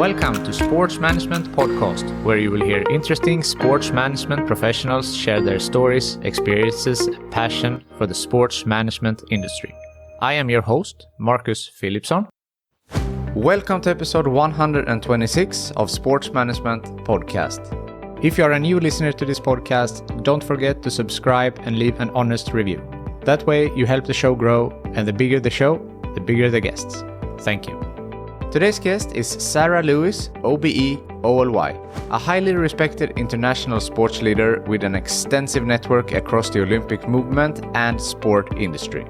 Welcome to Sports Management Podcast, where you will hear interesting sports management professionals share their stories, experiences, and passion for the sports management industry. I am your host, Marcus Philipsson. Welcome to episode 126 of Sports Management Podcast. If you are a new listener to this podcast, don't forget to subscribe and leave an honest review. That way you help the show grow, and the bigger the show, the bigger the guests. Thank you. Today's guest is Sarah Lewis OBE OLY, a highly respected international sports leader with an extensive network across the Olympic movement and sport industry.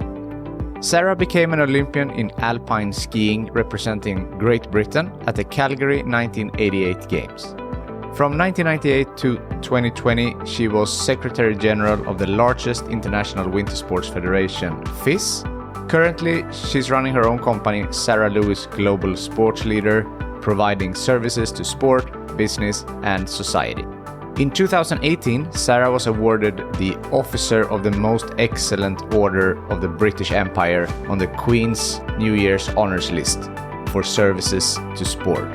Sarah became an Olympian in Alpine Skiing representing Great Britain at the Calgary 1988 Games. From 1998 to 2020, she was Secretary General of the largest international winter sports federation, FIS. Currently, she's running her own company, Sarah Lewis Global Sports Leader, providing services to sport, business, and society. In 2018, Sarah was awarded the Officer of the Most Excellent Order of the British Empire on the Queen's New Year's Honours List for services to sport.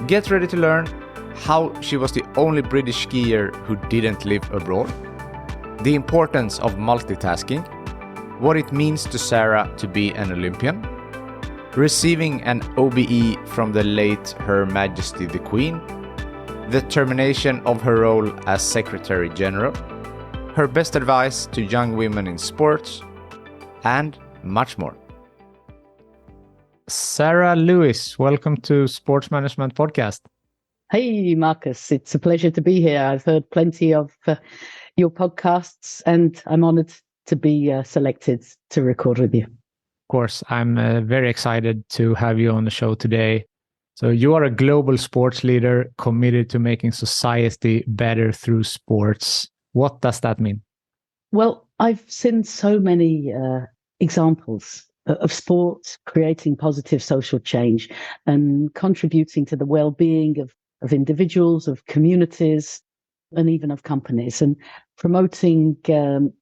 Get ready to learn how she was the only British skier who didn't live abroad, the importance of multitasking, what it means to Sarah to be an Olympian, receiving an OBE from the late Her Majesty the Queen, the termination of her role as Secretary General, her best advice to young women in sports, and much more. Sarah Lewis, welcome to Sports Management Podcast. Hey, Marcus, it's a pleasure to be here. I've heard plenty of your podcasts, and I'm honored to be selected to record with you. Of course, I'm very excited to have you on the show today. So you are a global sports leader committed to making society better through sports. What does that mean? Well, I've seen so many examples of sport creating positive social change and contributing to the well-being of individuals, of communities, and even of companies, and promoting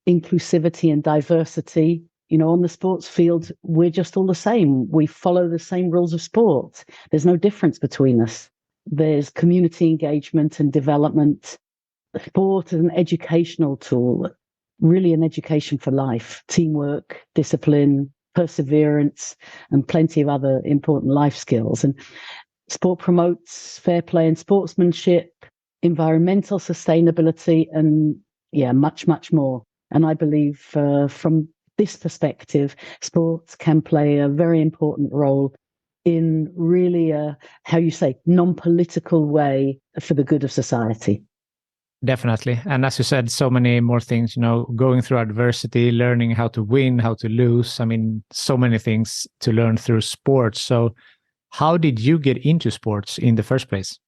inclusivity and diversity. You know, on the sports field, we're just all the same. We follow the same rules of sport. There's no difference between us. There's community engagement and development. Sport is an educational tool, really an education for life, teamwork, discipline, perseverance, and plenty of other important life skills. And sport promotes fair play and sportsmanship, environmental sustainability, and much, much more. And I believe from this perspective, sports can play a very important role in really non-political way for the good of society. Definitely. And as you said, so many more things, going through adversity, learning how to win, how to lose. I mean, so many things to learn through sports. So how did you get into sports in the first place?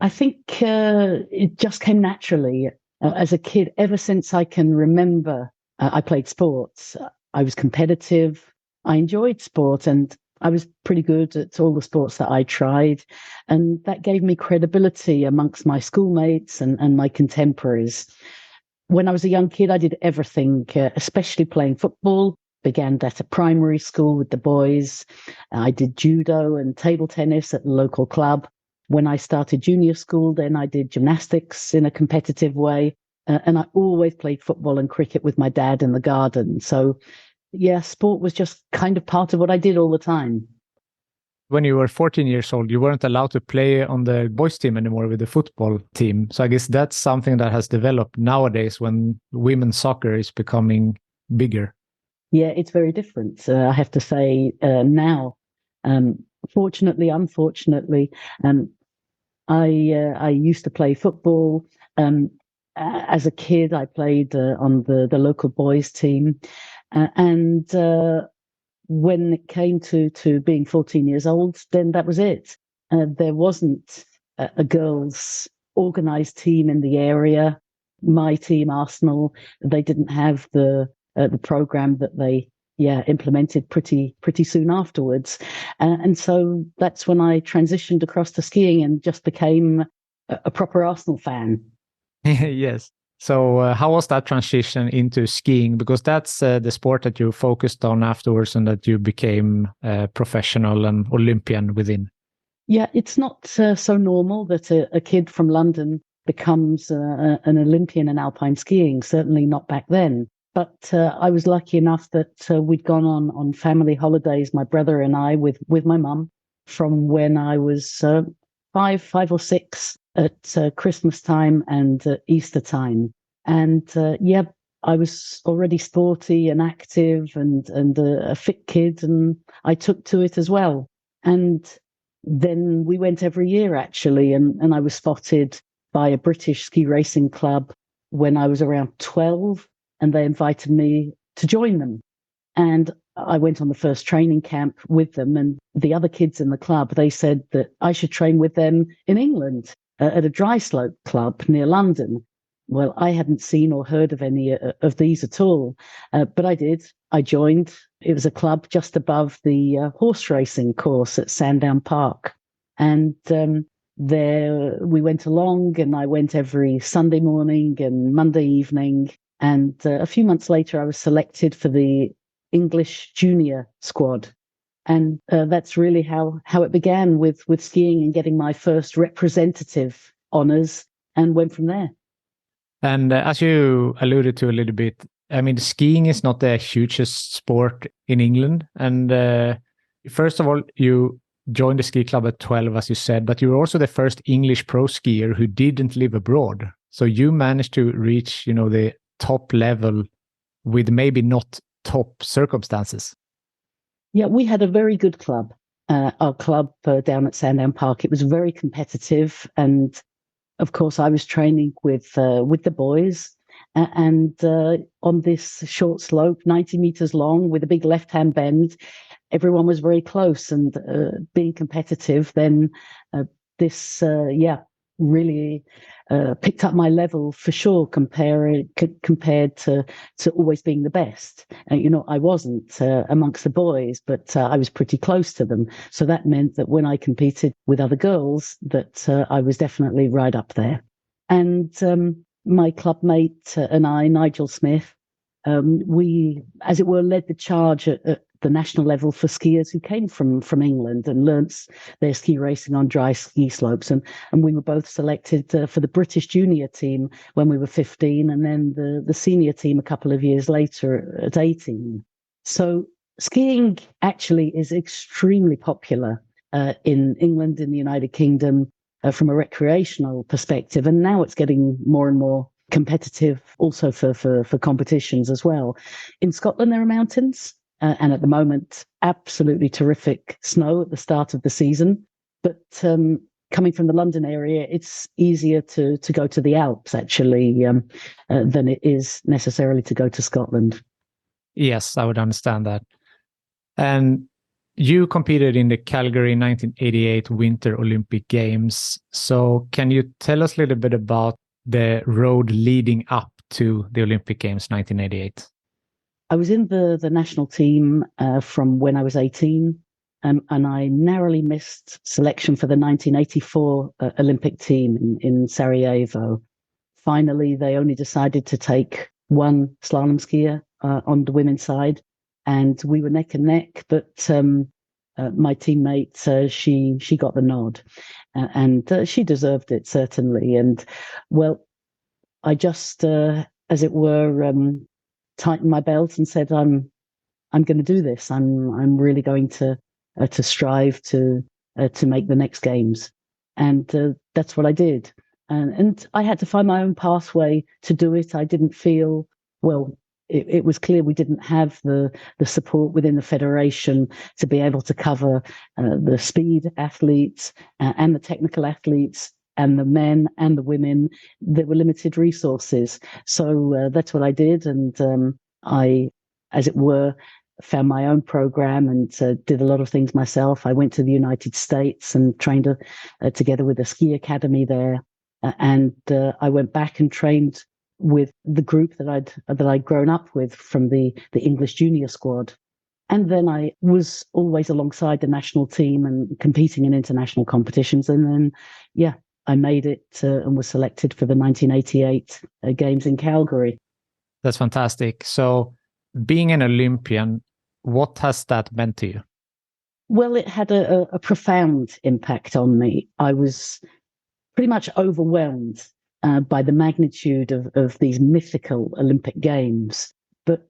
I think it just came naturally. As a kid, ever since I can remember, I played sports. I was competitive. I enjoyed sport, and I was pretty good at all the sports that I tried. And that gave me credibility amongst my schoolmates and my contemporaries. When I was a young kid, I did everything, especially playing football. Began at a primary school with the boys. I did judo and table tennis at the local club. When I started junior school, then I did gymnastics in a competitive way. And I always played football and cricket with my dad in the garden. So, sport was just kind of part of what I did all the time. When you were 14 years old, you weren't allowed to play on the boys' team anymore with the football team. So I guess that's something that has developed nowadays when women's soccer is becoming bigger. Yeah, it's very different. I have to say now, fortunately, unfortunately, I used to play football. As a kid, I played on the local boys team. And when it came to being 14 years old, then that was it. There wasn't a girls' organised team in the area. My team, Arsenal, they didn't have the program that they implemented pretty soon afterwards. And so that's when I transitioned across to skiing and just became a proper Arsenal fan. Yes. So how was that transition into skiing? Because that's the sport that you focused on afterwards and that you became professional and Olympian within. Yeah, it's not so normal that a kid from London becomes an Olympian in alpine skiing, certainly not back then. But I was lucky enough that we'd gone on family holidays, my brother and I, with my mum, from when I was five or six at Christmas time and Easter time. And yeah, I was already sporty and active and a fit kid, and I took to it as well. And then we went every year actually, and I was spotted by a British ski racing club when I was around 12, and they invited me to join them. And I went on the first training camp with them, and the other kids in the club, they said that I should train with them in England at a dry slope club near London. Well, I hadn't seen or heard of any of these at all, but I did. I joined. It was a club just above the horse racing course at Sandown Park. And there we went along, and I went every Sunday morning and Monday evening. And a few months later, I was selected for the English junior squad. And that's really how it began with skiing and getting my first representative honours, and went from there. And as you alluded to a little bit, I mean, skiing is not the hugest sport in England. And first of all, you joined the ski club at 12, as you said, but you were also the first English pro skier who didn't live abroad. So you managed to reach, the top level with maybe not top circumstances. Yeah, we had a very good club. Our club down at Sandown Park, it was very competitive, and of course, I was training with the boys, and on this short slope, 90 meters long, with a big left-hand bend, everyone was very close, and being competitive. Then this, really picked up my level for sure, compared to always being the best. I wasn't amongst the boys, but I was pretty close to them. So that meant that when I competed with other girls, that I was definitely right up there. And my club mate and I, Nigel Smith, we, as it were, led the charge at the national level for skiers who came from England and learnt their ski racing on dry ski slopes. And we were both selected for the British junior team when we were 15, and then the senior team a couple of years later at 18. So skiing actually is extremely popular in England, in the United Kingdom, from a recreational perspective. And now it's getting more and more competitive also for competitions as well. In Scotland, there are mountains. And at the moment, absolutely terrific snow at the start of the season. But coming from the London area, it's easier to go to the Alps, actually, than it is necessarily to go to Scotland. Yes, I would understand that. And you competed in the Calgary 1988 Winter Olympic Games. So can you tell us a little bit about the road leading up to the Olympic Games 1988? I was in the national team from when I was 18, and I narrowly missed selection for the 1984 Olympic team in Sarajevo. Finally, they only decided to take one slalom skier on the women's side, and we were neck and neck. But my teammate, she got the nod, and she deserved it, certainly. And well, I just, as it were, tightened my belt and said, I'm going to do this. I'm really going to strive to make the next games. And that's what I did. And I had to find my own pathway to do it. I didn't feel, well, it was clear we didn't have the support within the federation to be able to cover the speed athletes and the technical athletes and the men and the women. There were limited resources. So that's what I did. And I, as it were, found my own program and did a lot of things myself. I went to the United States and trained together with a ski academy there. And I went back and trained with the group that I'd grown up with from the English junior squad. And then I was always alongside the national team and competing in international competitions. And then, yeah, I made it and was selected for the 1988 Games in Calgary. That's fantastic. So being an Olympian, what has that meant to you? Well, it had a profound impact on me. I was pretty much overwhelmed by the magnitude of these mythical Olympic Games. But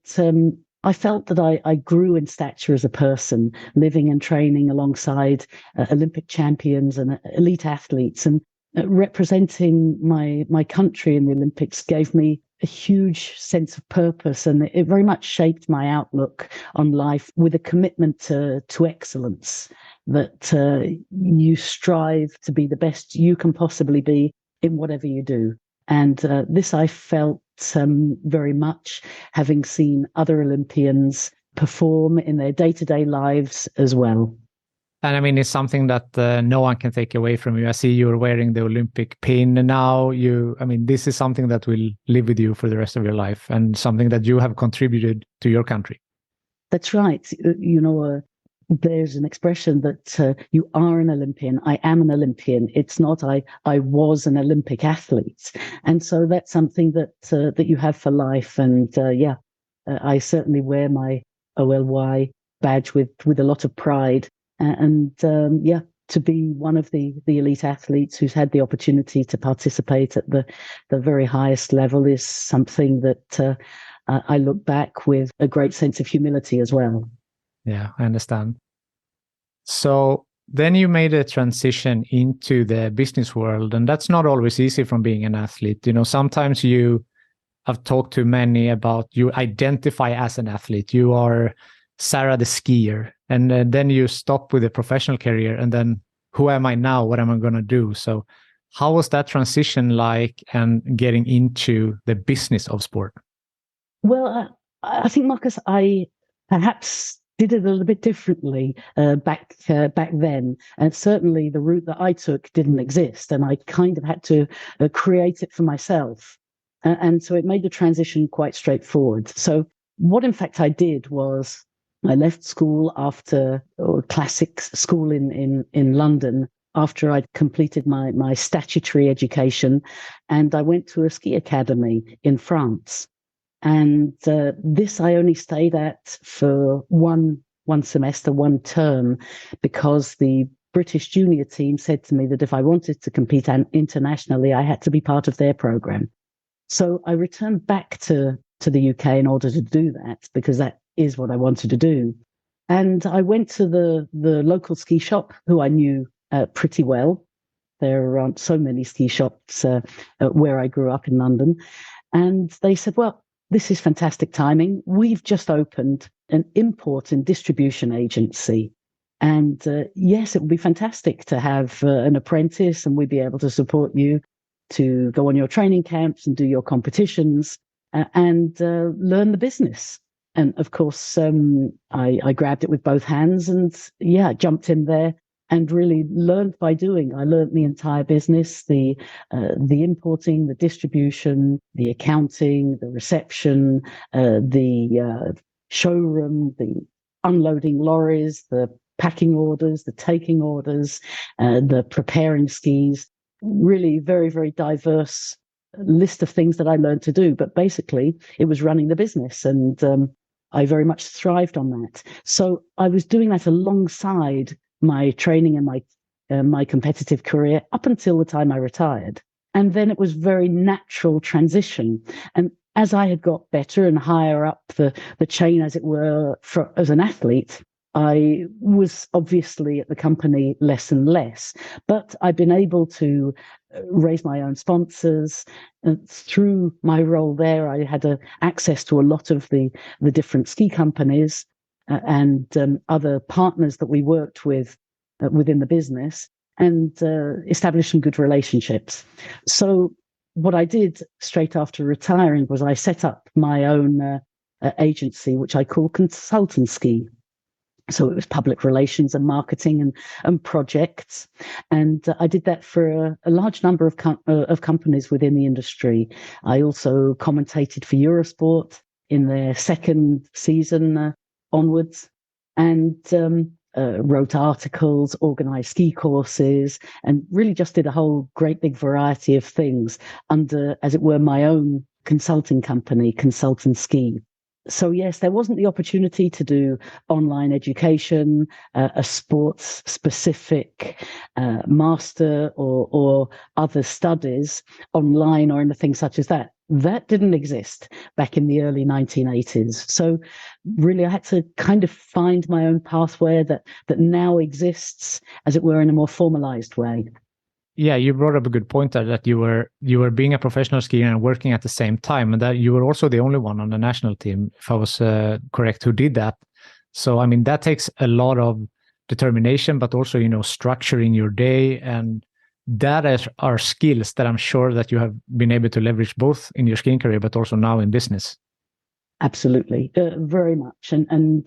I felt that I grew in stature as a person, living and training alongside Olympic champions and elite athletes, and representing my country in the Olympics gave me a huge sense of purpose, and it very much shaped my outlook on life with a commitment to excellence, that you strive to be the best you can possibly be in whatever you do. And this I felt very much, having seen other Olympians perform in their day-to-day lives as well. And I mean, it's something that no one can take away from you. I see you're wearing the Olympic pin now. This is something that will live with you for the rest of your life, and something that you have contributed to your country. That's right. There's an expression that you are an Olympian. I am an Olympian. It's not I was an Olympic athlete. And so that's something that you have for life. And I certainly wear my OLY badge with a lot of pride. To be one of the elite athletes who's had the opportunity to participate at the very highest level is something that I look back with a great sense of humility as well. Yeah, I understand. So then you made a transition into the business world, and that's not always easy from being an athlete. Sometimes I've talked to many about you identify as an athlete. You are Sarah the skier, and then you stop with a professional career, and then who am I now? What am I going to do? So how was that transition like, and getting into the business of sport? Well, I think, Marcus, I perhaps did it a little bit differently back then. And certainly the route that I took didn't exist, and I kind of had to create it for myself. And so it made the transition quite straightforward. So what, in fact, I did was I left school after classic school in London after I'd completed my statutory education, and I went to a ski academy in France. And this I only stayed at for one semester, one term, because the British junior team said to me that if I wanted to compete internationally, I had to be part of their program. So I returned back to the UK in order to do that, because that is what I wanted to do. And I went to the local ski shop, who I knew pretty well. There aren't so many ski shops where I grew up in London. And they said, well, this is fantastic timing. We've just opened an import and distribution agency. And yes, it would be fantastic to have an apprentice, and we'd be able to support you to go on your training camps and do your competitions and learn the business. And of course, I grabbed it with both hands and jumped in there and really learned by doing. I learned the entire business, the importing, the distribution, the accounting, the reception, the showroom, the unloading lorries, the packing orders, the taking orders, the preparing skis. Really very, very diverse list of things that I learned to do. But basically, it was running the business, and I very much thrived on that. So I was doing that alongside my training and my competitive career up until the time I retired. And then it was very natural transition. And as I had got better and higher up the chain, as it were, as an athlete, I was obviously at the company less and less, but I've been able to raise my own sponsors. Through my role there, I had access to a lot of the different ski companies and other partners that we worked with within the business, and established some good relationships. So what I did straight after retiring was I set up my own agency, which I call Consultant Ski. So it was public relations and marketing and projects. And I did that for a large number of companies within the industry. I also commentated for Eurosport in their second season onwards, and wrote articles, organized ski courses, and really just did a whole great big variety of things under, as it were, my own consulting company, Consultant Ski. So yes, there wasn't the opportunity to do online education, a sports specific master or other studies online or anything such as that. That didn't exist back in the early 1980s. So really I had to kind of find my own pathway that now exists, as it were, in a more formalized way. Yeah, you brought up a good point there, that you were being a professional skier and working at the same time, and that you were also the only one on the national team, if I was correct, who did that. So, I mean, that takes a lot of determination, but also, structuring your day, and that are skills that I'm sure that you have been able to leverage both in your skiing career, but also now in business. Absolutely, very much, and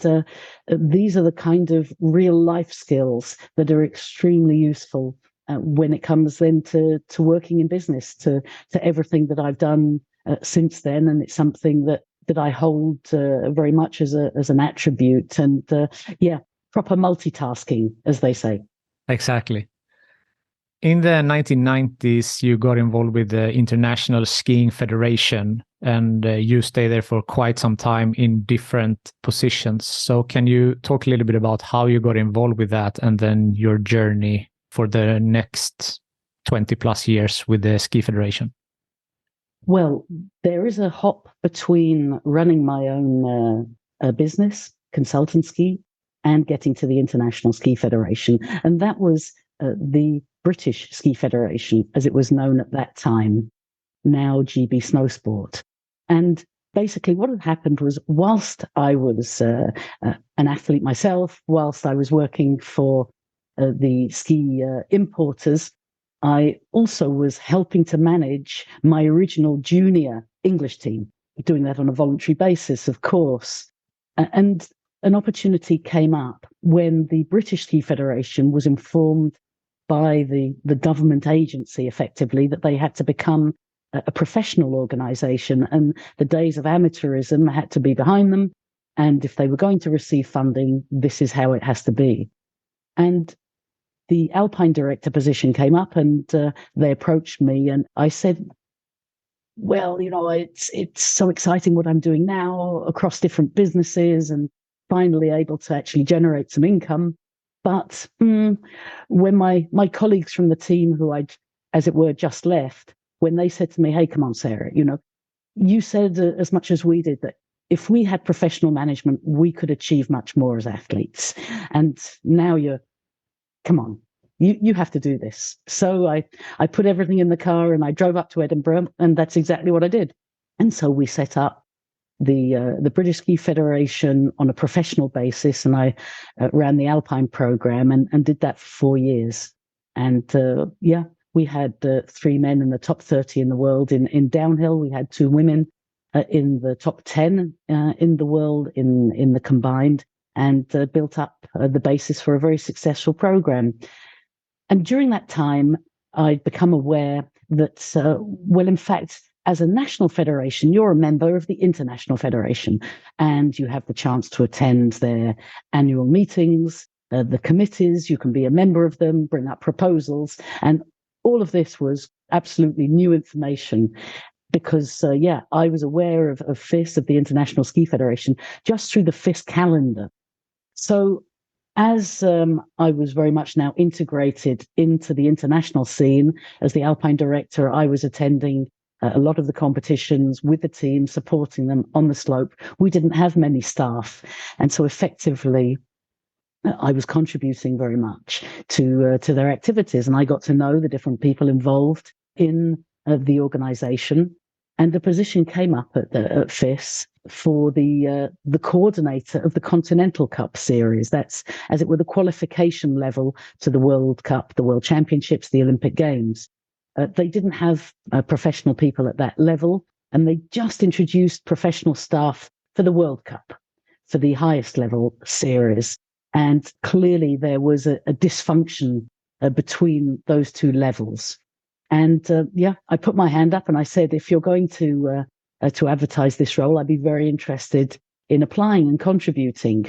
these are the kind of real life skills that are extremely useful when it comes then to working in business, to everything that I've done since then, and it's something that I hold very much as an attribute, and proper multitasking, as they say. Exactly. In the 1990s, you got involved with the International Skiing Federation, and you stayed there for quite some time in different positions. So can you talk a little bit about how you got involved with that, and then your journey for the next 20 plus years with the Ski Federation? Well, there is a hop between running my own business, consultant ski, and getting to the International Ski Federation. And that was the British Ski Federation, as it was known at that time, now GB Snowsport. And basically what had happened was, whilst I was an athlete myself, whilst I was working for the ski importers, I also was helping to manage my original junior English team, doing that on a voluntary basis, of course. And an opportunity came up when the British Ski Federation was informed by the government agency, effectively, that they had to become a professional organisation, and the days of amateurism had to be behind them. And if they were going to receive funding, this is how it has to be. And the Alpine director position came up, and they approached me, and I said, well, it's so exciting what I'm doing now across different businesses and finally able to actually generate some income. But when my colleagues from the team, who I'd, as it were, just left, when they said to me, hey, come on, Sarah, you said as much as we did that if we had professional management, we could achieve much more as athletes. And now come on, you have to do this. So I put everything in the car and I drove up to Edinburgh, and that's exactly what I did. And so we set up the British Ski Federation on a professional basis, and I ran the Alpine program and did that for 4 years. And we had 3 men in the top 30 in the world in downhill. We had 2 women in the top 10 in the world in the combined, and built up the basis for a very successful program. And during that time, I'd become aware that, in fact, as a national federation, you're a member of the International Federation, and you have the chance to attend their annual meetings, the committees. You can be a member of them, bring up proposals. And all of this was absolutely new information, because, I was aware of FIS, of the International Ski Federation, just through the FIS calendar. So as I was very much now integrated into the international scene, as the Alpine director, I was attending a lot of the competitions with the team, supporting them on the slope. We didn't have many staff. And so effectively, I was contributing very much to their activities. And I got to know the different people involved in the organisation. And the position came up at FIS for the coordinator of the Continental Cup series. That's, as it were, the qualification level to the World Cup, the World Championships, the Olympic Games. They didn't have professional people at that level, and they just introduced professional staff for the World Cup, for the highest level series. And clearly there was a dysfunction between those 2 levels. And I put my hand up and I said, if you're going to advertise this role, I'd be very interested in applying and contributing.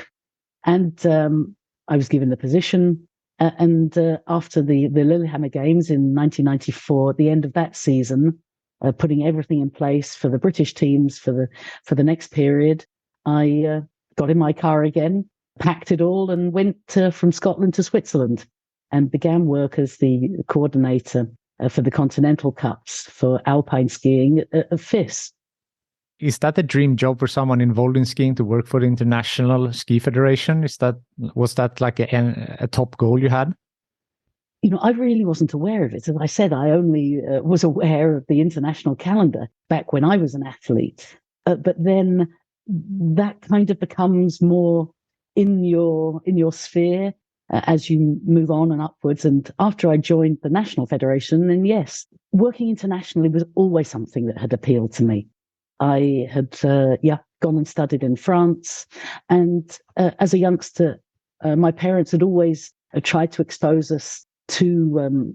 And I was given the position. And after the Lillehammer Games in 1994, at the end of that season, putting everything in place for the British teams for the next period, I got in my car again, packed it all, and went from Scotland to Switzerland and began work as the coordinator for the Continental Cups for Alpine Skiing at FIS. Is that a dream job for someone involved in skiing, to work for the International Ski Federation? Was that like a top goal you had? I really wasn't aware of it. As I said, I only was aware of the international calendar back when I was an athlete. But then that kind of becomes more in your sphere as you move on and upwards. And after I joined the National Federation, then yes, working internationally was always something that had appealed to me. I had, gone and studied in France. And as a youngster, my parents had always tried to expose us to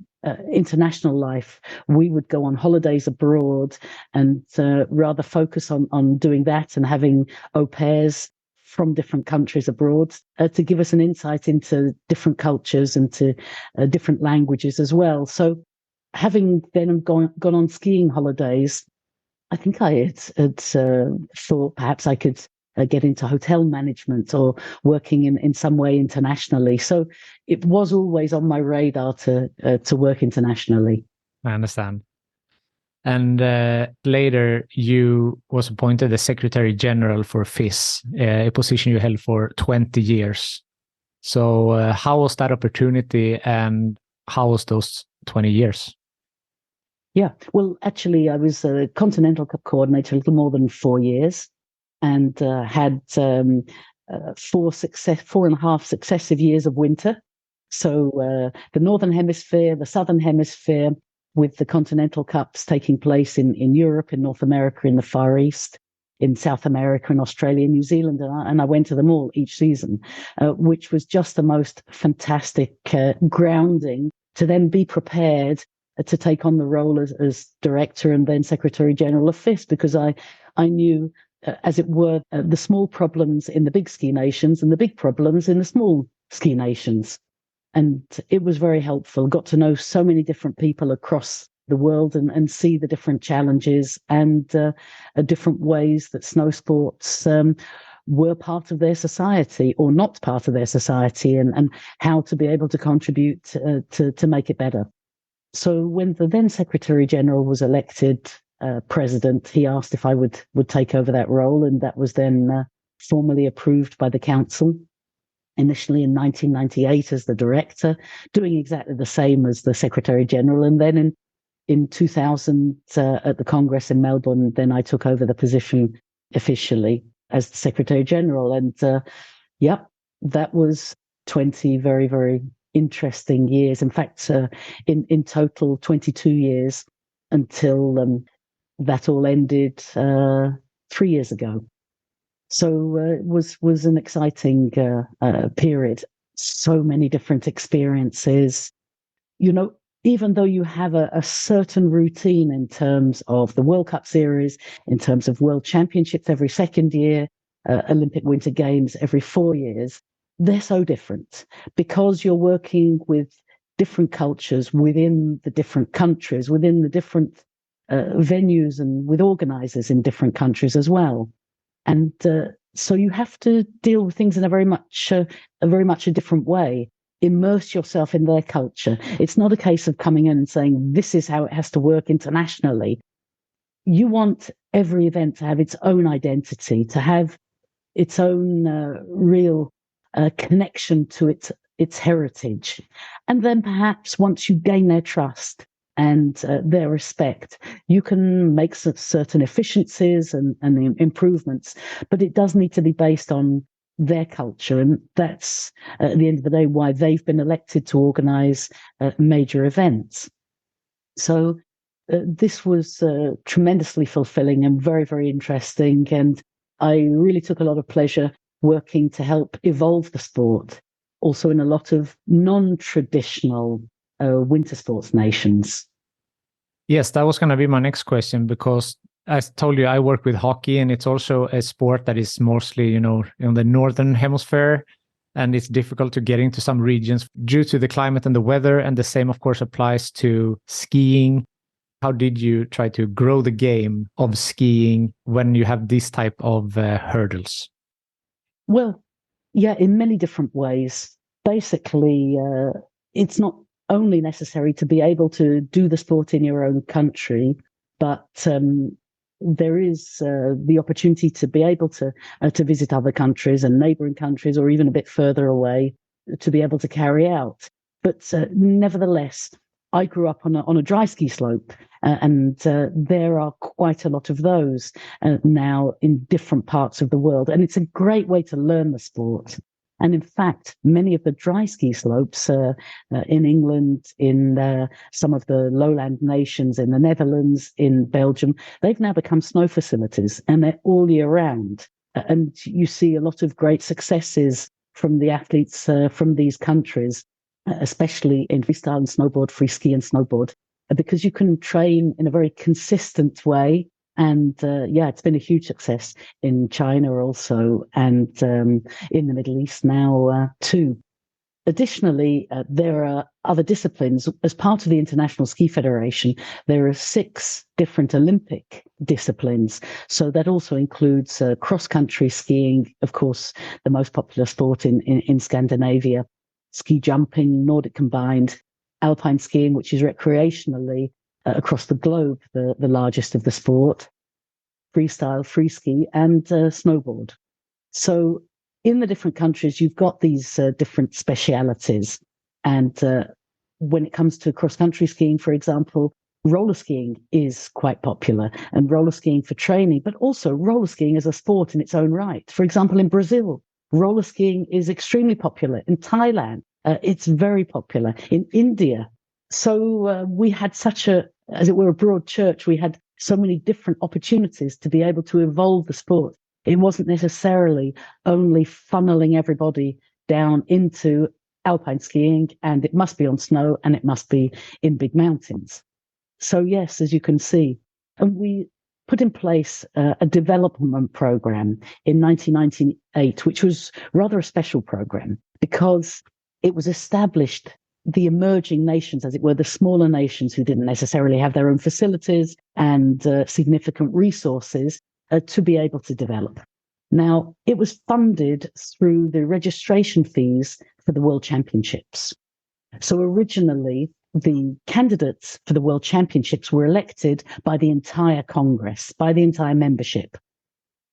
international life. We would go on holidays abroad and rather focus on doing that and having au pairs from different countries abroad to give us an insight into different cultures and to different languages as well. So having then gone on skiing holidays, I think I had thought perhaps I could get into hotel management or working in some way internationally. So it was always on my radar to work internationally. I understand. And later you was appointed as Secretary General for FIS, a position you held for 20 years. So how was that opportunity and how was those 20 years? Yeah, well, actually, I was a Continental Cup coordinator a little more than 4 years, and had 4.5 successive years of winter. So the Northern Hemisphere, the Southern Hemisphere, with the Continental Cups taking place in Europe, in North America, in the Far East, in South America, in Australia, New Zealand, and I went to them all each season, which was just the most fantastic grounding to then be prepared to take on the role as director and then Secretary General of FIS, because I knew, as it were, the small problems in the big ski nations and the big problems in the small ski nations. And it was very helpful. Got to know so many different people across the world and see the different challenges and different ways that snow sports were part of their society or not part of their society, and how to be able to contribute to make it better. So when the then Secretary General was elected president, he asked if I would take over that role, and that was then formally approved by the council. Initially in 1998 as the director, doing exactly the same as the Secretary General, and then in 2000 at the Congress in Melbourne, then I took over the position officially as the Secretary General, and that was 20 very, very interesting years. In fact, in total, 22 years until that all ended 3 years ago. So it was an exciting period. So many different experiences. Even though you have a certain routine in terms of the World Cup series, in terms of World Championships every second year, Olympic Winter Games every 4 years, they're so different because you're working with different cultures within the different countries, within the different venues, and with organizers in different countries as well. And so you have to deal with things in a very much a different way. Immerse yourself in their culture. It's not a case of coming in and saying, this is how it has to work internationally. You want every event to have its own identity, to have its own real connection to its heritage. And then perhaps once you gain their trust and their respect, you can make certain efficiencies and improvements, but it does need to be based on their culture. And that's, at the end of the day, why they've been elected to organize major events. So this was tremendously fulfilling and very, very interesting. And I really took a lot of pleasure working to help evolve the sport, also in a lot of non-traditional winter sports nations. Yes, that was going to be my next question, because as I told you, I work with hockey, and it's also a sport that is mostly, in the northern hemisphere, and it's difficult to get into some regions due to the climate and the weather, and the same, of course, applies to skiing. How did you try to grow the game of skiing when you have this type of hurdles? Well, yeah, in many different ways. Basically, it's not only necessary to be able to do the sport in your own country, but there is the opportunity to be able to visit other countries and neighboring countries, or even a bit further away, to be able to carry out. But nevertheless, I grew up on a dry ski slope, and there are quite a lot of those now in different parts of the world. And it's a great way to learn the sport. And in fact, many of the dry ski slopes in England, in some of the lowland nations, in the Netherlands, in Belgium, they've now become snow facilities, and they're all year round. And you see a lot of great successes from the athletes from these countries, especially in freestyle and snowboard, free ski and snowboard, because you can train in a very consistent way. And yeah, it's been a huge success in China also, and in the Middle East now too. Additionally, there are other disciplines. As part of the International Ski Federation, there are 6 different Olympic disciplines. So that also includes cross-country skiing, of course, the most popular sport in Scandinavia, ski jumping, Nordic combined, Alpine skiing, which is recreationally across the globe the largest of the sport, freestyle, free ski, and snowboard. So in the different countries, you've got these different specialities. And when it comes to cross-country skiing, for example, roller skiing is quite popular, and roller skiing for training, but also roller skiing as a sport in its own right. For example, in Brazil, roller skiing is extremely popular. In Thailand, it's very popular. In India. So we had such as it were, a broad church. We had so many different opportunities to be able to evolve the sport. It wasn't necessarily only funneling everybody down into alpine skiing, and it must be on snow, and it must be in big mountains. So yes, as you can see, and we put in place a development program in 1998, which was rather a special program because it was established the emerging nations, as it were, the smaller nations who didn't necessarily have their own facilities and significant resources to be able to develop. Now, it was funded through the registration fees for the World Championships. So originally, the candidates for the World Championships were elected by the entire Congress, by the entire membership.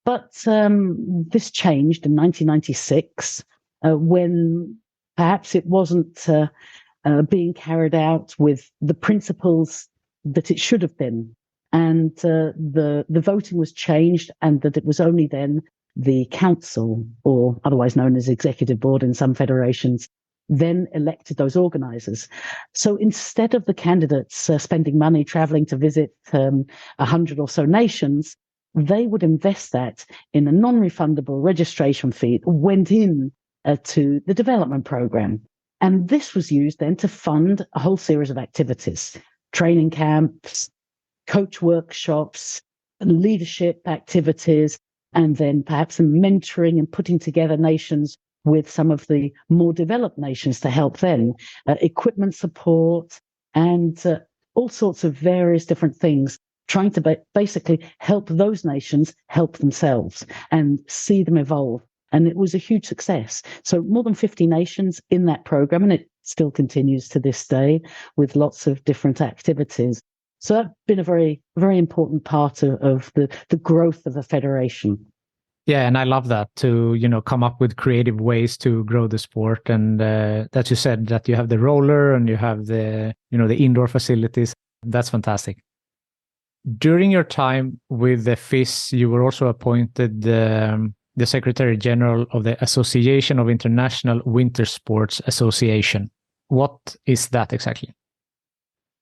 But this changed in 1996 when perhaps it wasn't being carried out with the principles that it should have been. And the voting was changed, and that it was only then the council, or otherwise known as executive board in some federations, then elected those organizers. So instead of the candidates spending money traveling to visit 100 or so nations, they would invest that in a non-refundable registration fee that went in to the development program. And this was used then to fund a whole series of activities, training camps, coach workshops, leadership activities, and then perhaps some mentoring and putting together nations with some of the more developed nations to help them, equipment support, and all sorts of various different things, trying to basically help those nations help themselves and see them evolve. And it was a huge success. So more than 50 nations in that program, and it still continues to this day with lots of different activities. So that's been a very, very important part of the growth of the federation. Yeah, and I love that, to, come up with creative ways to grow the sport. And that you said that you have the roller and you have the indoor facilities. That's fantastic. During your time with the FIS, you were also appointed the Secretary General of the Association of International Winter Sports Association. What is that exactly?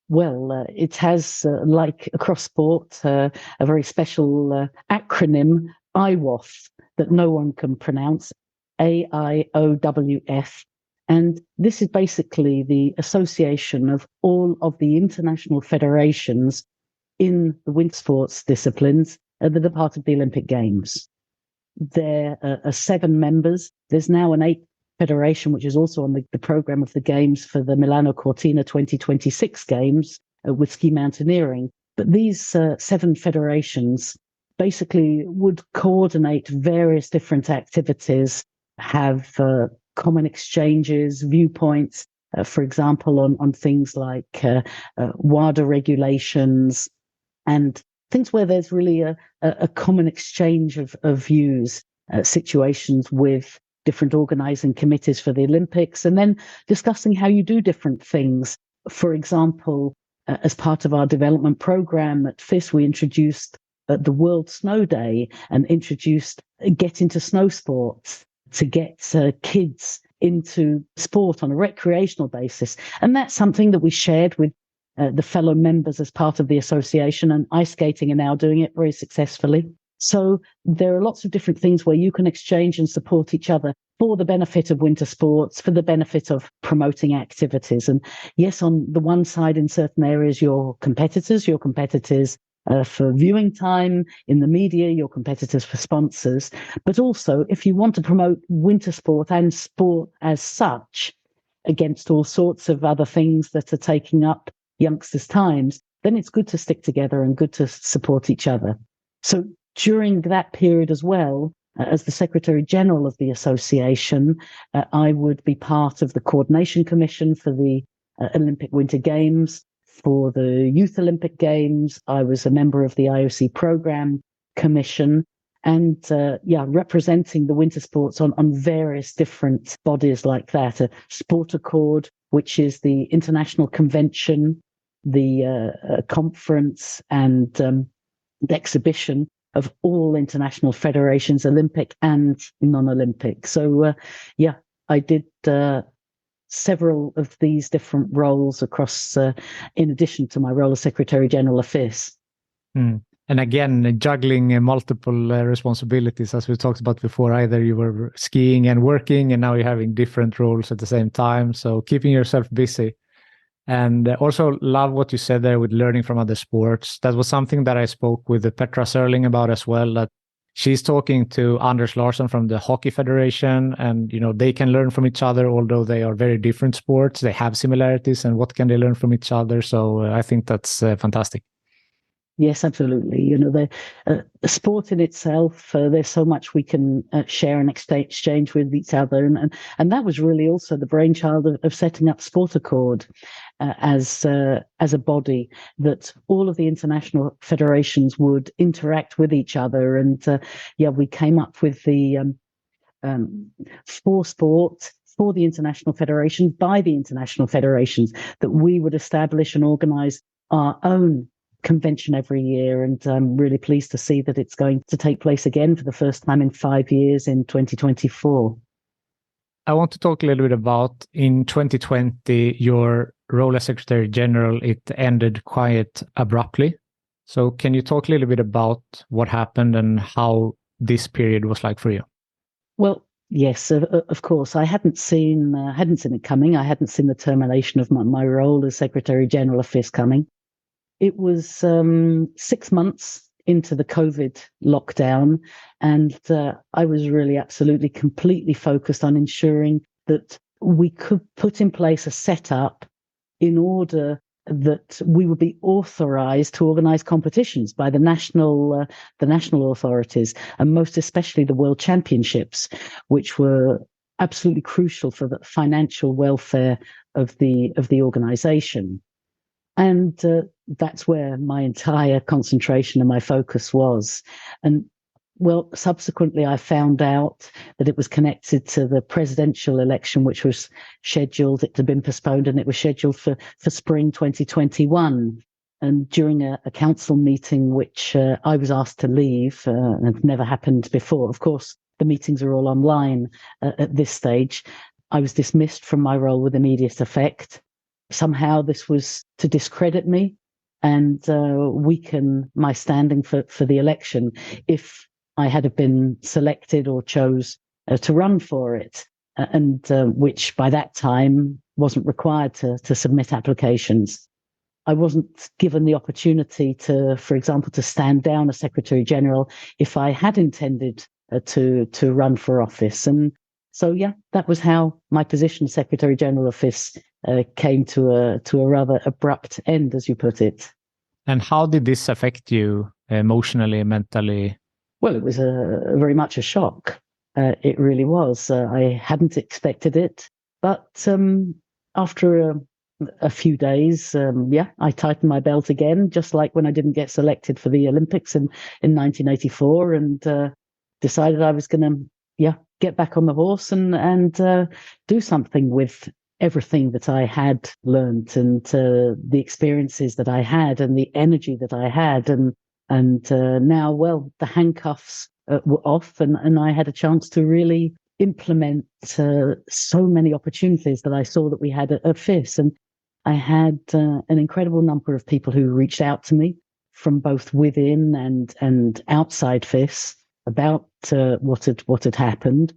Well, it has, like across sport, a very special acronym, IWOF, that no one can pronounce, AIOWF. And this is basically the association of all of the international federations in the winter sports disciplines that are part of the Olympic Games. There are 7 members. There's now an 8th federation, which is also on the program of the Games for the Milano Cortina 2026 Games with ski mountaineering. But these 7 federations basically would coordinate various different activities, have common exchanges, viewpoints, for example, on things like WADA regulations and things where there's really a common exchange of views, situations with different organizing committees for the Olympics, and then discussing how you do different things. For example, as part of our development program at FIS, we introduced the World Snow Day and introduced get into snow sports to get kids into sport on a recreational basis. And that's something that we shared with the fellow members as part of the association, and ice skating are now doing it very successfully. So there are lots of different things where you can exchange and support each other for the benefit of winter sports, for the benefit of promoting activities. And yes, on the one side, in certain areas, your competitors for viewing time in the media, your competitors for sponsors. But also, if you want to promote winter sport and sport as such against all sorts of other things that are taking up youngsters' times, then it's good to stick together and good to support each other. So during that period as well, as the Secretary General of the Association, I would be part of the Coordination Commission for the Olympic Winter Games. For the Youth Olympic Games, I was a member of the IOC Programme Commission and representing the winter sports on various different bodies like that. A Sport Accord, which is the international convention, the conference and the exhibition of all international federations, Olympic and non-Olympic. So, I did several of these different roles across, in addition to my role as Secretary General of FIS. And again, juggling multiple responsibilities, as we talked about before. Either you were skiing and working, and now you're having different roles at the same time. So keeping yourself busy. And also love what you said there with learning from other sports. That was something that I spoke with Petra Sörling about as well, that she's talking to Anders Larsson from the Hockey Federation, and they can learn from each other, although they are very different sports. They have similarities, and what can they learn from each other? So I think that's fantastic. Yes, absolutely. The sport in itself, there's so much we can share and exchange with each other. And that was really also the brainchild of setting up Sport Accord as a body, that all of the international federations would interact with each other. And we came up with the for sport, for the international federations, by the international federations, that we would establish and organize our own convention every year, and I'm really pleased to see that it's going to take place again for the first time in 5 years in 2024. I want to talk a little bit about, in 2020, your role as Secretary General, it ended quite abruptly. So can you talk a little bit about what happened and how this period was like for you? Well, yes, of course. I hadn't seen it coming. I hadn't seen the termination of my role as Secretary General of FIS coming. It was 6 months into the COVID lockdown, and I was really absolutely completely focused on ensuring that we could put in place a setup in order that we would be authorized to organize competitions by the national authorities, and most especially the World Championships, which were absolutely crucial for the financial welfare of the organization. And that's where my entire concentration and my focus was. And well, subsequently, I found out that it was connected to the presidential election, which was scheduled. It had been postponed, and it was scheduled for spring 2021. And during a council meeting, which I was asked to leave, and it never happened before. Of course, the meetings are all online at this stage. I was dismissed from my role with immediate effect. Somehow this was to discredit me and weaken my standing for the election if I had been selected or chose to run for it, and which by that time wasn't required to submit applications. I wasn't given the opportunity to, for example, to stand down as Secretary General if I had intended to run for office. And so, that was how my position as Secretary General of FIS came to a rather abrupt end, as you put it. And how did this affect you emotionally, mentally? Well, it was very much a shock. It really was. I hadn't expected it. But after a few days, I tightened my belt again, just like when I didn't get selected for the Olympics in 1984, and decided I was going to, get back on the horse and do something with everything that I had learned and the experiences that I had and the energy that I had. And now, well, the handcuffs were off, and I had a chance to really implement so many opportunities that I saw that we had at FIS. And I had an incredible number of people who reached out to me from both within and outside FIS about what had happened.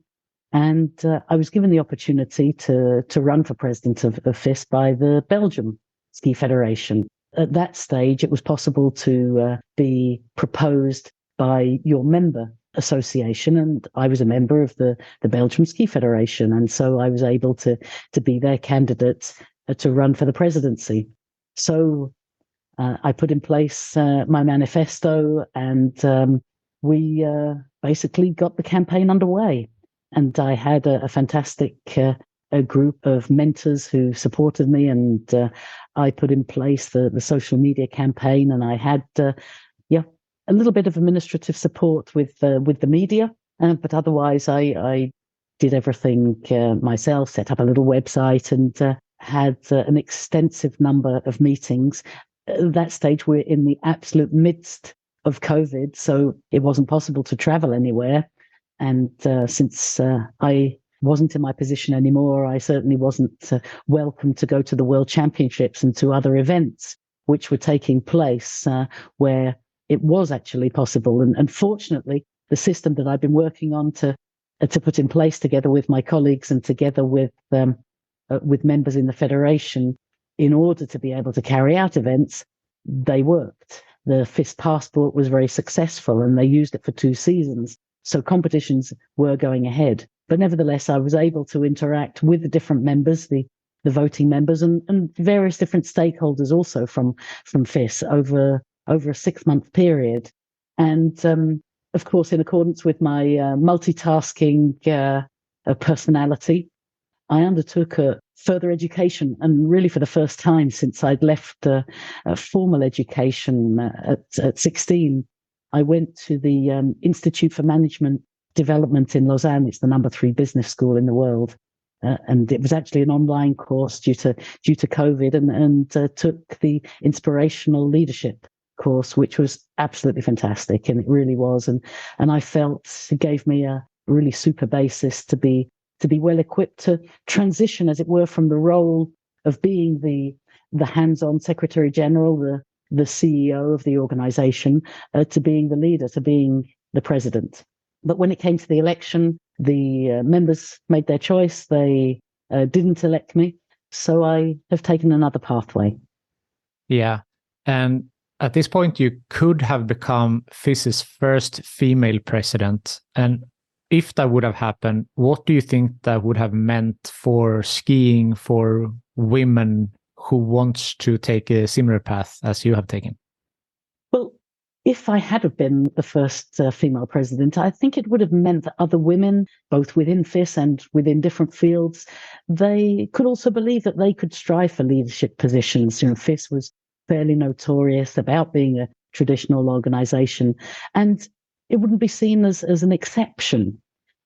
And I was given the opportunity to run for president of FIS by the Belgium Ski Federation. At that stage, it was possible to be proposed by your member association, and I was a member of the Belgium Ski Federation, and so I was able to be their candidate to run for the presidency. So I put in place my manifesto, and we basically got the campaign underway. And I had a fantastic a group of mentors who supported me, and I put in place the social media campaign, and I had a little bit of administrative support with the media, but otherwise I did everything myself, set up a little website, and had an extensive number of meetings. At that stage, we're in the absolute midst of COVID, so it wasn't possible to travel anywhere. And since I wasn't in my position anymore, I certainly wasn't welcome to go to the World Championships and to other events which were taking place where it was actually possible. And fortunately, the system that I've been working on to put in place together with my colleagues and together with members in the federation, in order to be able to carry out events, they worked. The FIS passport was very successful, and they used it for 2 seasons. So competitions were going ahead. But nevertheless, I was able to interact with the different members, the voting members, and various different stakeholders also from FIS over a 6-month period. And of course, in accordance with my multitasking personality, I undertook a further education, and really for the first time since I'd left formal education at 16, I went to the Institute for Management Development in Lausanne. It's the number 3 business school in the world. And it was actually an online course due to COVID, and took the inspirational leadership course, which was absolutely fantastic. And it really was. And I felt it gave me a really super basis to be well equipped to transition, as it were, from the role of being the hands-on Secretary General, the CEO of the organization, to being the leader, to being the president. But when it came to the election, the members made their choice. They didn't elect me. So I have taken another pathway. Yeah. And at this point, you could have become FIS's first female president. And if that would have happened, what do you think that would have meant for skiing, for women who wants to take a similar path as you have taken? Well, if I had have been the first female president, I think it would have meant that other women, both within FIS and within different fields, they could also believe that they could strive for leadership positions. FIS was fairly notorious about being a traditional organization, and it wouldn't be seen as an exception.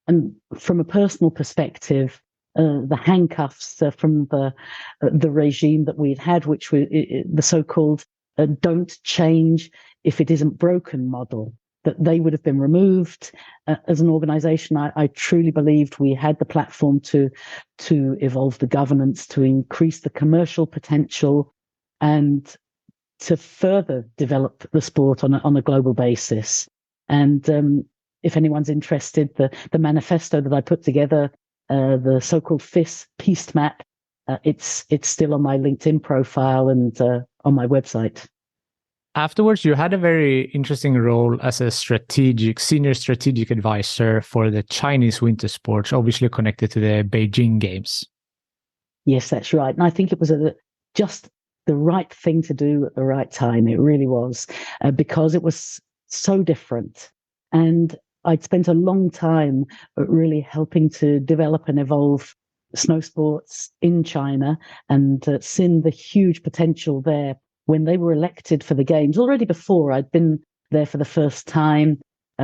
And from a personal perspective, the handcuffs from the regime that we'd had, which were the so-called "don't change if it isn't broken" model, that they would have been removed. As an organization, I truly believed we had the platform to evolve the governance, to increase the commercial potential, and to further develop the sport on a global basis. And if anyone's interested, the manifesto that I put together, the so-called FIS Peace Map, it's still on my LinkedIn profile and on my website. Afterwards, you had a very interesting role as a senior strategic advisor for the Chinese winter sports, obviously connected to the Beijing Games. Yes, that's right. And I think it was just the right thing to do at the right time. It really was, because it was so different. And I'd spent a long time really helping to develop and evolve snow sports in China, and seen the huge potential there when they were elected for the games. Already before, I'd been there for the first time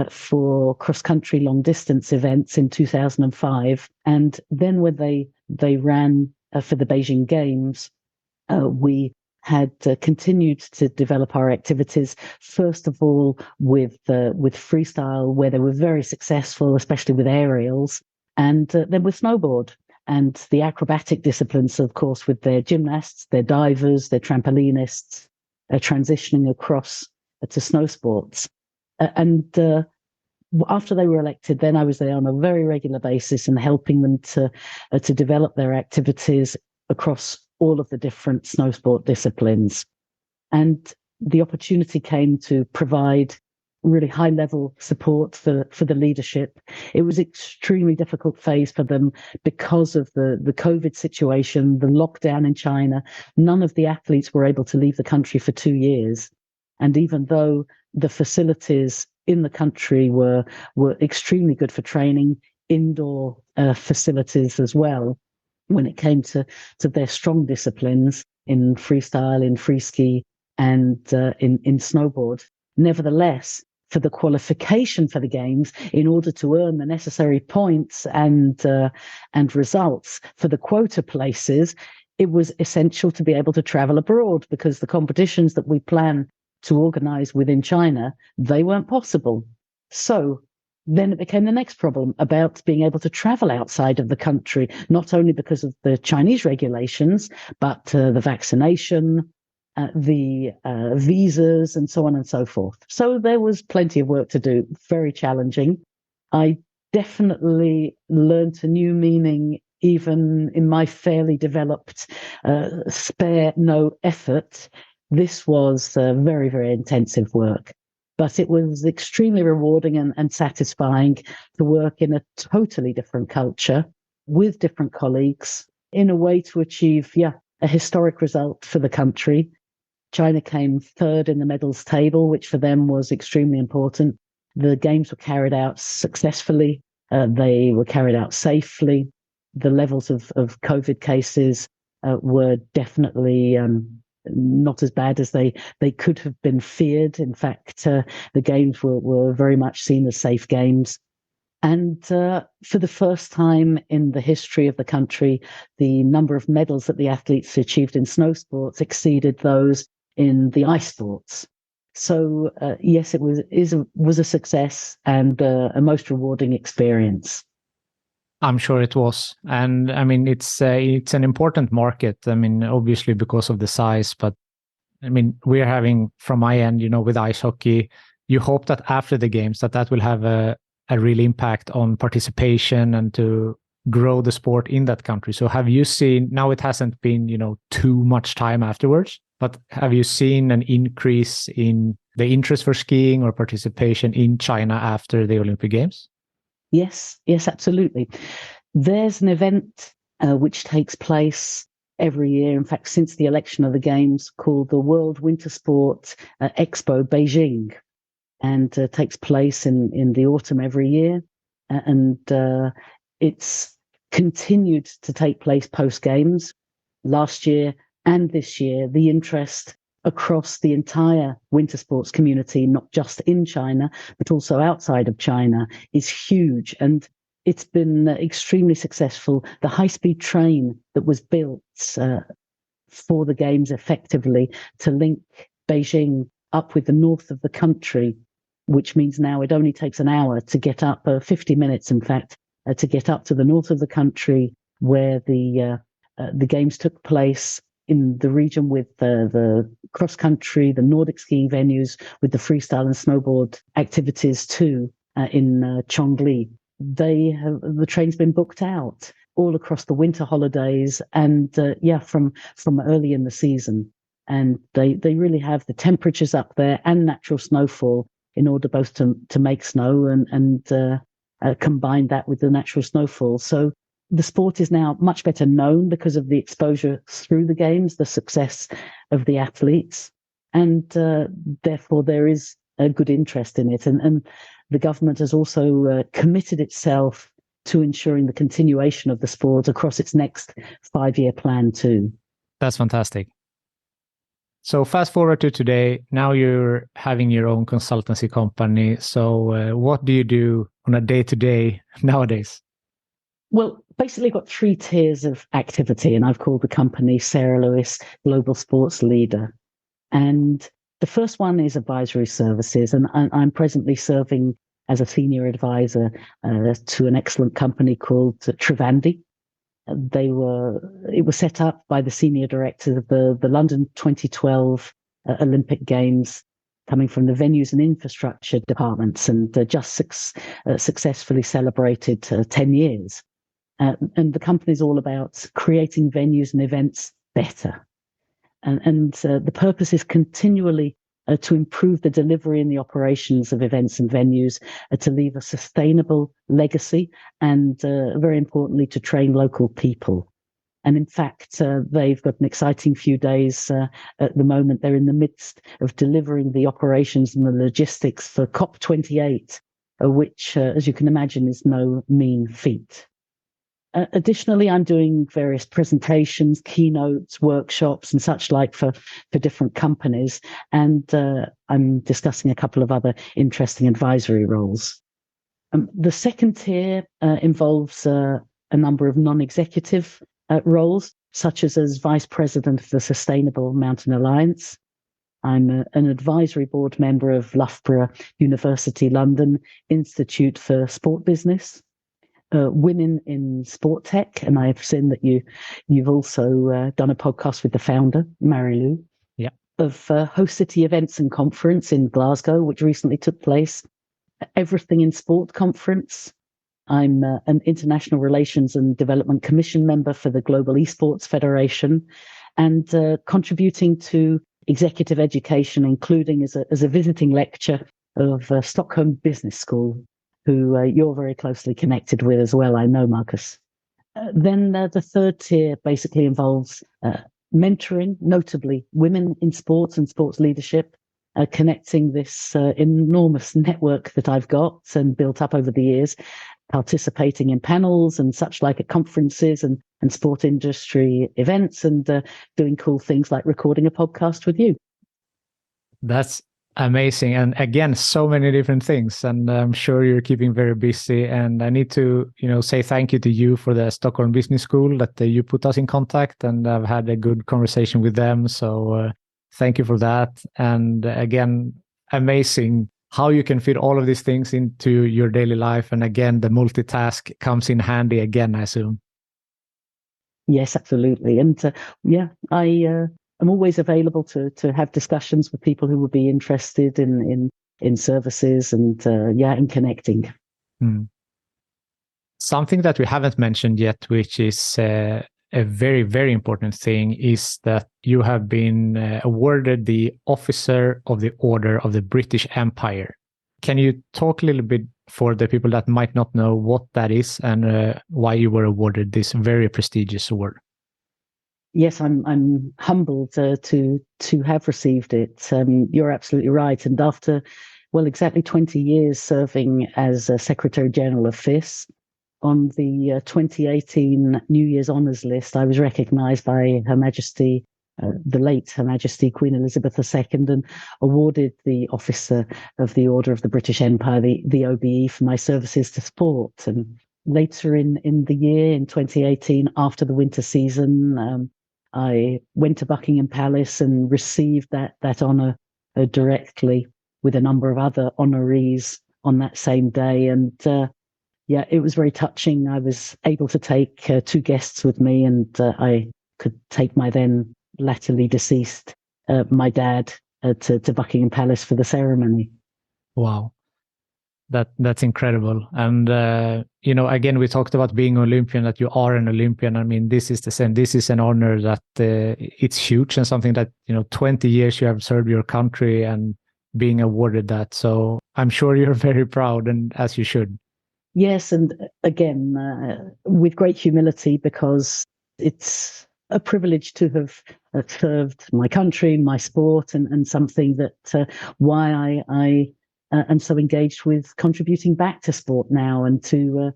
for cross-country long-distance events in 2005. And then when they ran for the Beijing Games, we had continued to develop our activities, first of all with freestyle, where they were very successful, especially with aerials, and then with snowboard and the acrobatic disciplines, of course, with their gymnasts, their divers, their trampolinists, transitioning across to snow sports. And after they were elected, then I was there on a very regular basis and helping them to develop their activities across all of the different snow sport disciplines. And the opportunity came to provide really high level support for the leadership. It was an extremely difficult phase for them because of the COVID situation, the lockdown in China. None of the athletes were able to leave the country for 2 years. And even though the facilities in the country were extremely good for training, indoor facilities as well, when it came to their strong disciplines in freestyle, in free ski, and in snowboard. Nevertheless, for the qualification for the games, in order to earn the necessary points and results for the quota places, it was essential to be able to travel abroad, because the competitions that we plan to organize within China, they weren't possible. So then it became the next problem about being able to travel outside of the country, not only because of the Chinese regulations, but the vaccination, the visas, and so on and so forth. So there was plenty of work to do, very challenging. I definitely learned a new meaning, even in my fairly developed spare no effort. This was very, very intensive work. But it was extremely rewarding and satisfying to work in a totally different culture with different colleagues in a way to achieve, a historic result for the country. China came third in the medals table, which for them was extremely important. The games were carried out successfully. They were carried out safely. The levels of COVID cases were definitely not as bad as they could have been feared. In fact, the games were very much seen as safe games. And for the first time in the history of the country, the number of medals that the athletes achieved in snow sports exceeded those in the ice sports. So yes, it was a success and a most rewarding experience. I'm sure it was. And I mean, it's an important market. I mean, obviously because of the size, but I mean, we're having, from my end, with ice hockey, you hope that after the games that will have a real impact on participation and to grow the sport in that country. So have you seen, now it hasn't been, too much time afterwards, but have you seen an increase in the interest for skiing or participation in China after the Olympic Games? Yes, absolutely. There's an event which takes place every year, in fact, since the election of the Games, called the World Winter Sport Expo Beijing, and takes place in the autumn every year. And it's continued to take place post-Games. Last year and this year, the interest across the entire winter sports community, not just in China, but also outside of China, is huge. And it's been extremely successful. The high-speed train that was built for the Games effectively to link Beijing up with the north of the country, which means now it only takes an hour to get up, 50 minutes, in fact, to get up to the north of the country where the Games took place, in the region with the cross-country, the Nordic skiing venues, with the freestyle and snowboard activities too, in Chongli. The train's been booked out all across the winter holidays and from early in the season. And they really have the temperatures up there and natural snowfall in order both to make snow and combine that with the natural snowfall. So the sport is now much better known because of the exposure through the Games, the success of the athletes. And therefore there is a good interest in it. And the government has also committed itself to ensuring the continuation of the sport across its next 5-year plan too. That's fantastic. So fast forward to today, now you're having your own consultancy company. So what do you do on a day-to-day nowadays? Well, basically I've got 3 tiers of activity, and I've called the company Sarah Lewis Global Sports Leader. And the first one is advisory services, and I'm presently serving as a senior advisor to an excellent company called Trivandi. It was set up by the senior director of the London 2012 Olympic Games, coming from the venues and infrastructure departments, and just successfully celebrated 10 years. And the company is all about creating venues and events better. And the purpose is continually to improve the delivery and the operations of events and venues, to leave a sustainable legacy, and very importantly, to train local people. And in fact, they've got an exciting few days at the moment. They're in the midst of delivering the operations and the logistics for COP28, which, as you can imagine, is no mean feat. Additionally, I'm doing various presentations, keynotes, workshops, and such like for different companies. And I'm discussing a couple of other interesting advisory roles. The second tier involves a number of non-executive roles, such as vice president of the Sustainable Mountain Alliance. I'm an advisory board member of Loughborough University London Institute for Sport Business. Women in Sport Tech, and I've seen that you've also done a podcast with the founder, Marilu, of Host City Events and Conference in Glasgow, which recently took place. Everything in Sport Conference. I'm an International Relations and Development Commission member for the Global Esports Federation, and contributing to executive education, including as a visiting lecturer of Stockholm Business School, who you're very closely connected with as well, I know, Marcus. Then the third tier basically involves mentoring, notably women in sports and sports leadership, connecting this enormous network that I've got and built up over the years, participating in panels and such like at conferences and sport industry events, and doing cool things like recording a podcast with you. That's amazing. And again, so many different things. And I'm sure you're keeping very busy. And I need to, say thank you to you for the Stockholm Business School that you put us in contact. And I've had a good conversation with them. So thank you for that. And again, amazing how you can fit all of these things into your daily life. And again, the multitask comes in handy again, I assume. Yes, absolutely. And I'm always available to have discussions with people who would be interested in services and in connecting. Something that we haven't mentioned yet, which is a very, very important thing, is that you have been awarded the Officer of the Order of the British Empire. Can you talk a little bit for the people that might not know what that is and why you were awarded this very prestigious award? Yes, I'm humbled to have received it. You're absolutely right. And after, exactly 20 years serving as Secretary General of FIS, on the 2018 New Year's Honours List, I was recognised by Her Majesty, the late Her Majesty Queen Elizabeth II, and awarded the Officer of the Order of the British Empire, the OBE, for my services to sport. And later in the year, in 2018, after the winter season, I went to Buckingham Palace and received that honour directly with a number of other honorees on that same day. And it was very touching. I was able to take 2 guests with me, and I could take my then latterly deceased my dad to Buckingham Palace for the ceremony. Wow. That's incredible. And, again, we talked about being Olympian, that you are an Olympian. I mean, this is the same. This is an honor that it's huge, and something that, 20 years you have served your country and being awarded that. So I'm sure you're very proud, and as you should. Yes. And again, with great humility, because it's a privilege to have served my country, my sport, and something that why I am so engaged with contributing back to sport now and to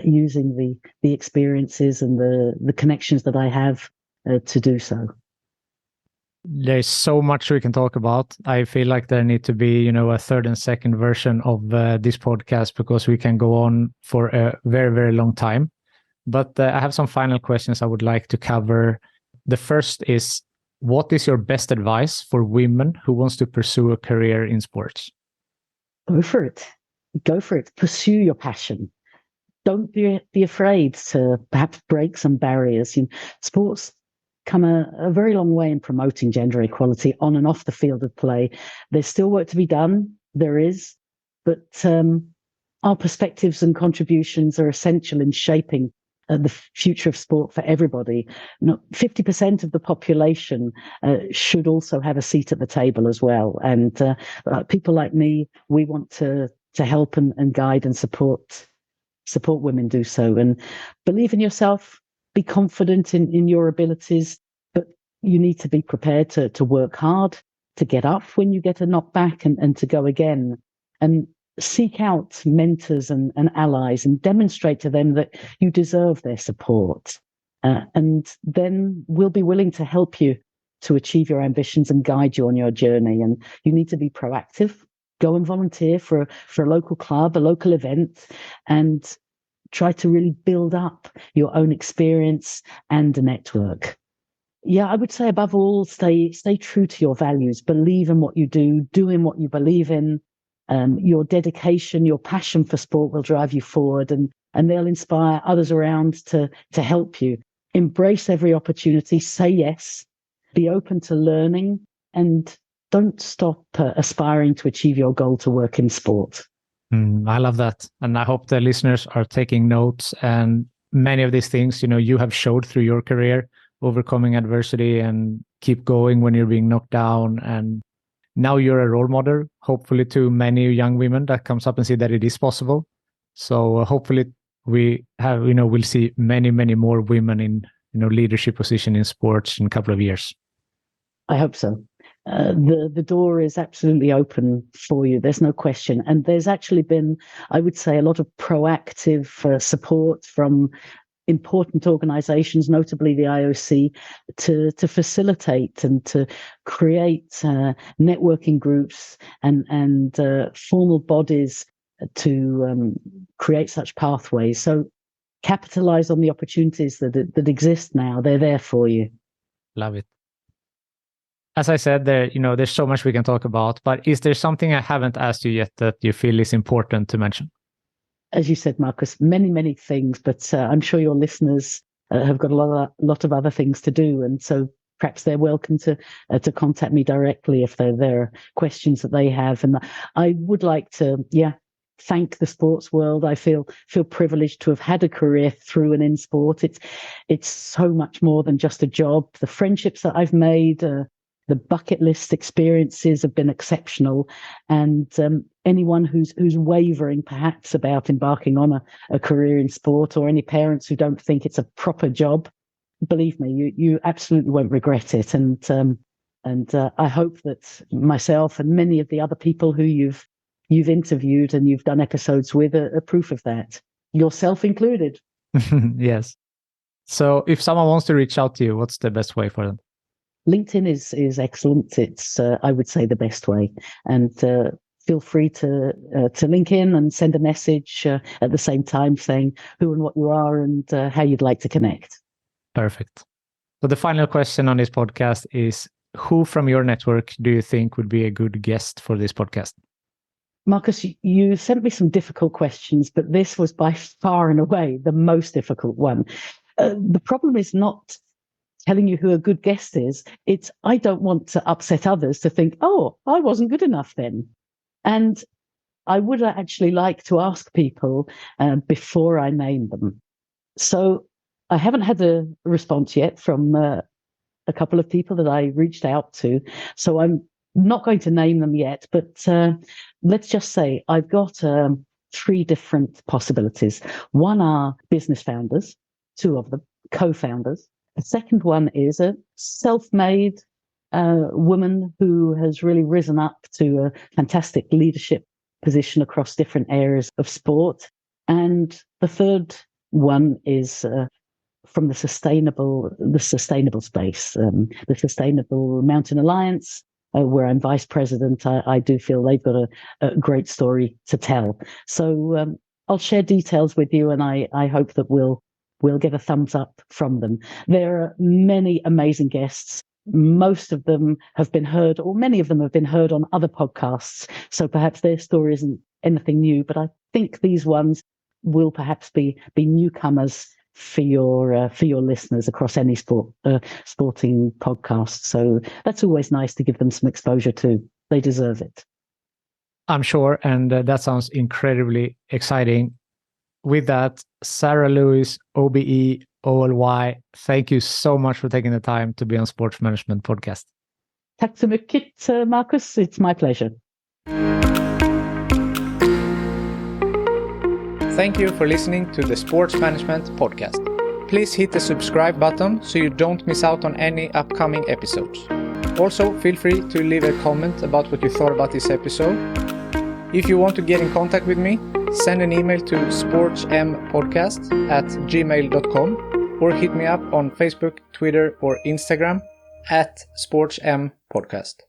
using the experiences and the connections that I have to do so. There's so much we can talk about. I feel like there need to be, a third and second version of this podcast because we can go on for a very, very long time. But I have some final questions I would like to cover. The first is, what is your best advice for women who wants to pursue a career in sports? Go for it. Go for it. Pursue your passion. Don't be afraid to perhaps break some barriers. Sports come a very long way in promoting gender equality on and off the field of play. There's still work to be done. There is. But our perspectives and contributions are essential in shaping the future of sport for everybody. 50% of the population should also have a seat at the table as well. And people like me, we want to help and guide and support women do so. And believe in yourself, be confident in your abilities, but you need to be prepared to work hard, to get up when you get a knockback and to go again. And seek out mentors and allies and demonstrate to them that you deserve their support. And then we'll be willing to help you to achieve your ambitions and guide you on your journey. And you need to be proactive. Go and volunteer for a local club, a local event, and try to really build up your own experience and a network. Yeah, I would say above all, stay true to your values. Believe in what you do in what you believe in. Your dedication, your passion for sport will drive you forward, and they'll inspire others around to help you. Embrace every opportunity, say yes, be open to learning, and don't stop aspiring to achieve your goal to work in sport. I love that. And I hope the listeners are taking notes. And many of these things, you have showed through your career, overcoming adversity and keep going when you're being knocked down. And now you're a role model, hopefully to many young women that comes up and see that it is possible. So hopefully we'll see many, many more women in, leadership position in sports in a couple of years. I hope so. The door is absolutely open for you. There's no question. And there's actually been, I would say, a lot of proactive support from important organizations, notably the IOC, to facilitate and to create networking groups and formal bodies to create such pathways. So capitalize on the opportunities that exist now. They're there for you. Love it. As I said, there's so much we can talk about, but is there something I haven't asked you yet that you feel is important to mention? As you said, Marcus, many, many things, but I'm sure your listeners have got a lot of other things to do. And so perhaps they're welcome to contact me directly if there are questions that they have. And I would like to, thank the sports world. I feel privileged to have had a career through and in sport. It's so much more than just a job. The friendships that I've made, the bucket list experiences have been exceptional. And anyone who's wavering perhaps about embarking on a career in sport, or any parents who don't think it's a proper job, believe me, you absolutely won't regret it. And I hope that myself and many of the other people who you've interviewed and you've done episodes with are proof of that, yourself included. Yes. So if someone wants to reach out to you, what's the best way for them? LinkedIn is excellent. It's I would say the best way, and feel free to link in and send a message at the same time saying who and what you are and how you'd like to connect. Perfect. So the final question on this podcast is, who from your network do you think would be a good guest for this podcast? Marcus, you sent me some difficult questions, but this was by far and away the most difficult one. The problem is not telling you who a good guest is. It's I don't want to upset others to think, oh, I wasn't good enough then. And I would actually like to ask people before I name them. So I haven't had a response yet from a couple of people that I reached out to. So I'm not going to name them yet, but let's just say I've got 3 different possibilities. One are business founders, 2 of them, co-founders, A second one is a self-made woman who has really risen up to a fantastic leadership position across different areas of sport. And the third one is from the sustainable space, the Sustainable Mountain Alliance, where I'm vice president. I do feel they've got a great story to tell. So I'll share details with you, and I hope that we'll get a thumbs up from them. There are many amazing guests. Most of them have been heard, or many of them have been heard on other podcasts. So perhaps their story isn't anything new, but I think these ones will perhaps be newcomers for your listeners across any sporting podcast. So that's always nice to give them some exposure to. They deserve it. I'm sure, and that sounds incredibly exciting. With that, Sarah Lewis, OBE OLY, thank you so much for taking the time to be on Sports Management Podcast. Tack så mycket, Marcus. It's my pleasure. Thank you for listening to the Sports Management Podcast. Please hit the subscribe button so you don't miss out on any upcoming episodes. Also, feel free to leave a comment about what you thought about this episode. If you want to get in contact with me, send an email to sportsmpodcast@gmail.com or hit me up on Facebook, Twitter, or Instagram @sportsmpodcast.